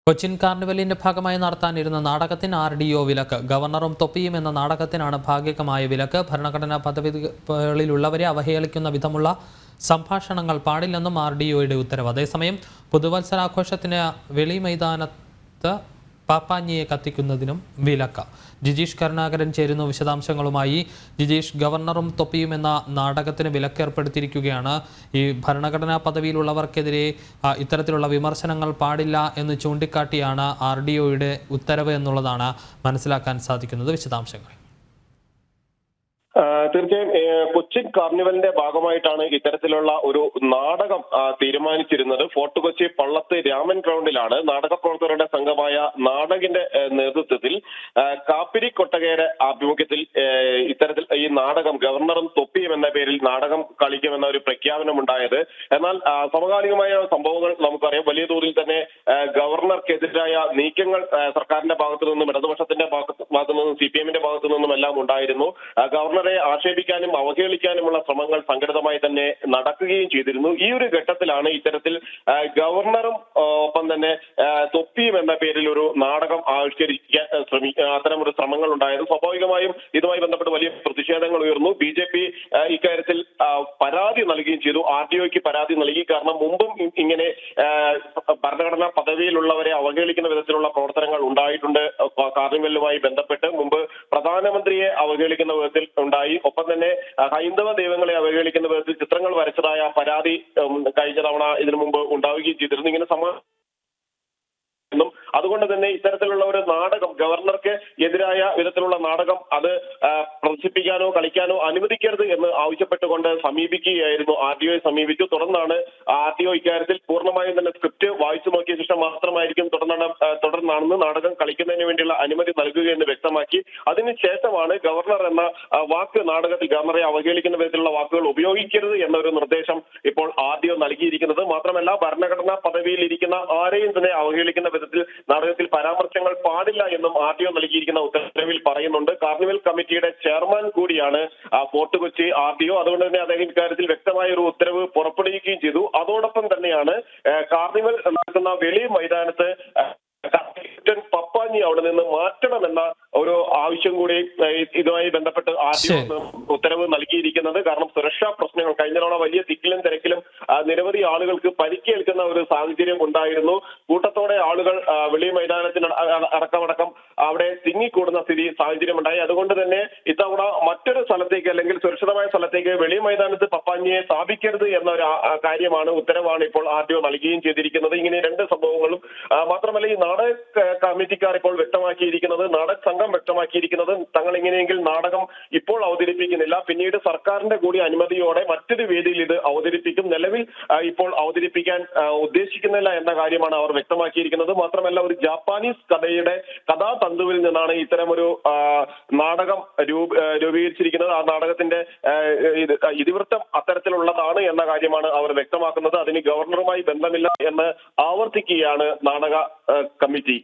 കൊച്ചിൻ കാർണിവലിന്റെ ഭാഗമായി നടത്താനിരുന്ന നാടകത്തിന് RDO വിലക്ക്. ഗവർണറും തൊപ്പിയും എന്ന നാടകത്തിനാണ് ഭാഗികമായ വിലക്ക്. ഭരണഘടനാ പദവികളിലുള്ളവരെ അവഹേളിക്കുന്ന വിധമുള്ള സംഭാഷണങ്ങൾ പാടില്ലെന്നും RDOയുടെ ഉത്തരവ്. അതേസമയം പുതുവത്സരാഘോഷത്തിന് വെളി മൈതാനത്ത് പാപ്പാഞ്ഞിയെ കത്തിക്കുന്നതിനും വിലക്ക്. ജിജീഷ് കരുണാകരൻ ചേരുന്നു വിശദാംശങ്ങളുമായി. ജിജീഷ്, ഗവർണറും തൊപ്പിയും എന്ന നാടകത്തിന് വിലക്കേർപ്പെടുത്തിയിരിക്കുകയാണ്. ഈ ഭരണഘടനാ പദവിയിലുള്ളവർക്കെതിരെ ഇത്തരത്തിലുള്ള വിമർശനങ്ങൾ പാടില്ല എന്ന് ചൂണ്ടിക്കാട്ടിയാണ് RDOയുടെ ഉത്തരവ് എന്നുള്ളതാണ് മനസ്സിലാക്കാൻ സാധിക്കുന്നത്. വിശദാംശങ്ങൾ. തീർച്ചയായും കൊച്ചിൻ കാർണിവലിന്റെ ഭാഗമായിട്ടാണ് ഇത്തരത്തിലുള്ള ഒരു നാടകം തീരുമാനിച്ചിരുന്നത്. ഫോർട്ട് കൊച്ചി പള്ളത്ത് രാമൻ ഗ്രൗണ്ടിലാണ് നാടക പ്രവർത്തകരുടെ സംഘമായ നാടകിന്റെ നേതൃത്വത്തിൽ കാപ്പിരി കൊട്ടകയുടെ ആഭിമുഖ്യത്തിൽ ഇത്തരത്തിൽ ഈ നാടകം ഗവർണറും തൊപ്പിയും എന്ന പേരിൽ നാടകം കളിക്കുമെന്ന ഒരു പ്രഖ്യാപനമുണ്ടായത്. എന്നാൽ സമകാലികമായ സംഭവങ്ങൾ നമുക്കറിയാം. വലിയ തോതിൽ തന്നെ ഗവർണർക്കെതിരായ നീക്കങ്ങൾ സർക്കാരിന്റെ ഭാഗത്തു നിന്നും ഇടതുപക്ഷത്തിന്റെ ഭാഗത്തു നിന്നും CPM-ന്റെ ഭാഗത്തു നിന്നും എല്ലാം ഉണ്ടായിരുന്നു. ഗവർണറെ ആക്ഷേപിക്കാനും അവഹേളിക്കാനുമുള്ള ശ്രമങ്ങൾ സംഘടിതമായി തന്നെ നടക്കുകയും ചെയ്തിരുന്നു. ഈ ഒരു ഘട്ടത്തിലാണ് ഇത്തരത്തിൽ ഗവർണറും ഒപ്പം തന്നെ തൊപ്പിയും എന്ന പേരിൽ ഒരു നാടകം ആവിഷ്കരിക്കാൻ അത്തരമൊരു ശ്രമങ്ങൾ ഉണ്ടായത്. സ്വാഭാവികമായും ഇതുമായി ബന്ധപ്പെട്ട് വലിയ പ്രതിഷേധങ്ങൾ ഉയർന്നു. BJP ഇക്കാര്യത്തിൽ പരാതി നൽകുകയും ചെയ്തു. RDOയ്ക്ക് പരാതി നൽകി. കാരണം മുമ്പും ഇങ്ങനെ ഭരണഘടനാ പദവിയിലുള്ളവരെ അവഹേളിക്കുന്ന വിധത്തിലുള്ള പ്രവർത്തനങ്ങൾ ഉണ്ടായിട്ടുണ്ട്. കാർണിവലുമായി ബന്ധപ്പെട്ട് മുമ്പ് പ്രധാനമന്ത്രിയെ അവഹേളിക്കുന്ന വിധത്തിൽ ഉണ്ടായി. ഒപ്പം തന്നെ ഹൈന്ദവ ദൈവങ്ങളെ അവഹേളിക്കുന്ന വിധത്തിൽ ചിത്രങ്ങൾ വരച്ചതായ പരാതി കഴിഞ്ഞ തവണ ഇതിനു മുമ്പ് ഉണ്ടാവുകയും ചെയ്തിരുന്നു. ഇങ്ങനെ അതുകൊണ്ട് തന്നെ ഇത്തരത്തിലുള്ള ഒരു നാടകം ഗവർണർക്ക് എതിരായ വിധത്തിലുള്ള നാടകം അത് പ്രദർശിപ്പിക്കാനോ കളിക്കാനോ അനുവദിക്കരുത് എന്ന് ആവശ്യപ്പെട്ടുകൊണ്ട് സമീപിക്കുകയായിരുന്നു. RDOയെ സമീപിച്ചു. തുടർന്നാണ് RDO ഇക്കാര്യത്തിൽ പൂർണ്ണമായും തന്നെ സ്ക്രിപ്റ്റ് വായിച്ചു നോക്കിയ ശേഷം മാത്രമായിരിക്കും തുടർന്നാണെന്ന് നാടകം കളിക്കുന്നതിന് വേണ്ടിയുള്ള അനുമതി നൽകുകയെന്ന് വ്യക്തമാക്കി. അതിനുശേഷമാണ് ഗവർണർ എന്ന വാക്ക് നാടകത്തിൽ ഗവർണറെ അവഹേളിക്കുന്ന വിധത്തിലുള്ള വാക്കുകൾ ഉപയോഗിക്കരുത് എന്നൊരു നിർദ്ദേശം ഇപ്പോൾ RDO നൽകിയിരിക്കുന്നത്. മാത്രമല്ല ഭരണഘടനാ പദവിയിൽ ഇരിക്കുന്ന ആരെയും തന്നെ അവഹേളിക്കുന്ന വിധത്തിൽ നാടകത്തിൽ പരാമർശങ്ങൾ പാടില്ല എന്നും RDO നൽകിയിരിക്കുന്ന ഉത്തരവിൽ പറയുന്നുണ്ട്. കാർണിവൽ കമ്മിറ്റിയുടെ ചെയർമാൻ കൂടിയാണ് ഫോർട്ട് കൊച്ചി RDO. അതുകൊണ്ട് തന്നെ അദ്ദേഹം ഇക്കാര്യത്തിൽ വ്യക്തമായ ഒരു ഉത്തരവ് പുറപ്പെടുവിക്കുകയും ചെയ്തു. അതോടൊപ്പം തന്നെയാണ് കാർണിവൽ നടക്കുന്ന വെളി മൈതാനത്ത് ക്യാപ്റ്റൻ പപ്പാഞ്ഞി അവിടെ നിന്ന് മാറ്റണമെന്ന ഒരു ആവശ്യം കൂടി ഇതുമായി ബന്ധപ്പെട്ട് RDO ഉത്തരവ് നൽകിയിരിക്കുന്നത്. കാരണം സുരക്ഷാ പ്രശ്നങ്ങൾ കഴിഞ്ഞ തവണ വലിയ തിക്കിലും തിരക്കിലും നിരവധി ആളുകൾക്ക് പരിക്കേൽക്കുന്ന ഒരു സാഹചര്യം ഉണ്ടായിരുന്നു. കൂട്ടത്തോടെ ആളുകൾ വെളി മൈതാനത്തിന് അടക്കം അവിടെ തിങ്ങിക്കൂടുന്ന സാഹചര്യം ഉണ്ടായി. അതുകൊണ്ട് തന്നെ ഇത്തവണ മറ്റൊരു സ്ഥലത്തേക്ക് അല്ലെങ്കിൽ സുരക്ഷിതമായ സ്ഥലത്തേക്ക് വെളി മൈതാനത്ത് പപ്പാഞ്ഞിയെ സ്ഥാപിക്കരുത് എന്ന ഒരു കാര്യമാണ് ഉത്തരവാണ് ഇപ്പോൾ RDO നൽകുകയും ചെയ്തിരിക്കുന്നത്. ഇങ്ങനെ രണ്ട് സംഭവങ്ങളും മാത്രമല്ല ഈ നാടക കമ്മിറ്റിക്കാർ ഇപ്പോൾ വ്യക്തമാക്കിയിരിക്കുന്നത്, നാടക സംഘം വ്യക്തമാക്കിയിരിക്കുന്നത് തങ്ങൾ ഇങ്ങനെയെങ്കിൽ നാടകം ഇപ്പോൾ അവതരിപ്പിക്കുന്നില്ല, പിന്നീട് സർക്കാരിന്റെ കൂടി അനുമതിയോടെ മറ്റൊരു വേദിയിൽ ഇത് അവതരിപ്പിക്കും. നിലവിൽ ഇപ്പോൾ അവതരിപ്പിക്കാൻ ഉദ്ദേശിക്കുന്നില്ല എന്ന കാര്യമാണ് അവർ വ്യക്തമാക്കിയിരിക്കുന്നത്. മാത്രമല്ല ഒരു ജാപ്പാനീസ് കഥയുടെ കഥാതന്തുവിൽ നിന്നാണ് ഇത്തരമൊരു നാടകം രൂപീകരിച്ചിരിക്കുന്നത്. ആ നാടകത്തിന്റെ ഇതിവൃത്തം അത്തരത്തിലുള്ളതാണ് എന്ന കാര്യമാണ് അവർ വ്യക്തമാക്കുന്നത്. അതിന് ഗവർണറുമായി ബന്ധമില്ല എന്ന് ആവർത്തിക്കുകയാണ് നാടക കമ്മിറ്റി.